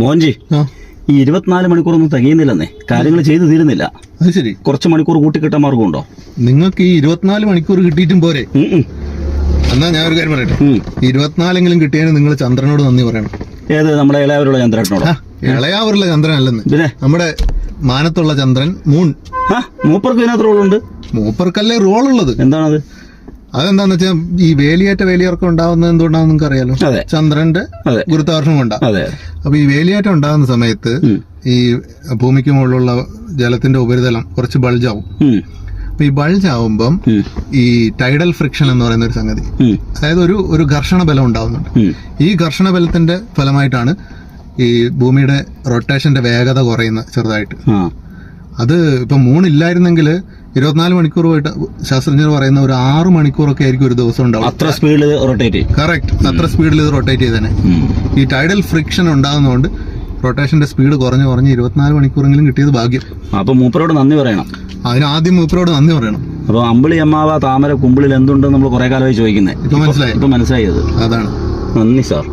മോഹൻജി, ഈ 24 മണിക്കൂറൊന്നും തികയുന്നില്ലെന്നേ, കാര്യങ്ങൾ ചെയ്തു തീരുന്നില്ല. അത് ശരി. കുറച്ച് മണിക്കൂർ കൂട്ടിക്കിട്ടാൻ മാർഗമുണ്ടോ? നിങ്ങൾക്ക് ഈ 24 മണിക്കൂർ കിട്ടിയിട്ടും പോരെ? എന്നാ ഞാൻ ഒരു കാര്യം പറയട്ടെ, 24 കിട്ടിയതിന് നിങ്ങൾ ചന്ദ്രനോട് നന്ദി പറയണം. ഏത്? നമ്മുടെ ഇളയാവരുള്ള ചന്ദ്രനോടോ? ഇളയാവരുള്ള ചന്ദ്രൻ അല്ലെന്ന്, പിന്നെ നമ്മുടെ മാനത്തുള്ള ചന്ദ്രൻ, മൂൺ. മൂപ്പർക്ക് ഇതിനകത്ത് റോളുണ്ട്? മൂപ്പർക്കല്ലേ റോൾ ഉള്ളത്. എന്താണത്? അതെന്താന്ന് വെച്ചാൽ ഈ വേലിയേറ്റം ഉണ്ടാവുന്നത് എന്തുകൊണ്ടാണെന്ന് നിങ്ങൾക്ക് അറിയാലോ. ചന്ദ്രന്റെ ഗുരുത്വാകർഷണം കൊണ്ടാ. അപ്പൊ ഈ വേലിയേറ്റം ഉണ്ടാകുന്ന സമയത്ത് ഈ ഭൂമിക്ക് മുകളിലുള്ള ജലത്തിന്റെ ഉപരിതലം കുറച്ച് ബൾജാവും. അപ്പൊ ഈ ബൾജാവുമ്പം ഈ ടൈഡൽ ഫ്രിക്ഷൻ എന്ന് പറയുന്ന ഒരു സംഗതി, അതായത് ഒരു ഘർഷണ ബലം ഉണ്ടാവുന്നുണ്ട്. ഈ ഘർഷണ ബലത്തിന്റെ ഫലമായിട്ടാണ് ഈ ഭൂമിയുടെ റൊട്ടേഷന്റെ വേഗത കുറയുന്നത് ചെറുതായിട്ട്. അത് ഇപ്പൊ മൂണില്ലായിരുന്നെങ്കിൽ 24 മണിക്കൂർ പോയിട്ട് ശാസ്ത്രജ്ഞർ പറയുന്ന ഒരു 6 മണിക്കൂറൊക്കെ ആയിരിക്കും ഒരു ദിവസം ഉണ്ടാവും. അത്ര സ്പീഡിൽ റൊട്ടേറ്റ്. കറക്റ്റ്, അത്ര സ്പീഡിൽ ഇത് റൊട്ടേറ്റ് ചെയ്തേനെ. ഈ ടൈഡൽ ഫ്രിക്ഷൻ ഉണ്ടാകുന്നതുകൊണ്ട് റൊട്ടേഷന്റെ സ്പീഡ് കുറഞ്ഞ് 24 മണിക്കൂറെങ്കിലും കിട്ടിയത് ഭാഗ്യം. അപ്പൊ മൂപ്പരോട് നന്ദി പറയണം. അതിന് ആദ്യം മൂപ്പരോട് നന്ദി പറയണം. അപ്പൊ അമ്പിളി അമ്മാവ താമര കുമ്പിളിൽ എന്തുണ്ടെന്ന് നമ്മൾ കുറെ കാലമായി ചോദിക്കുന്നത്. ഇപ്പൊ മനസ്സിലായത്. അതാണ്. നന്ദി സാർ.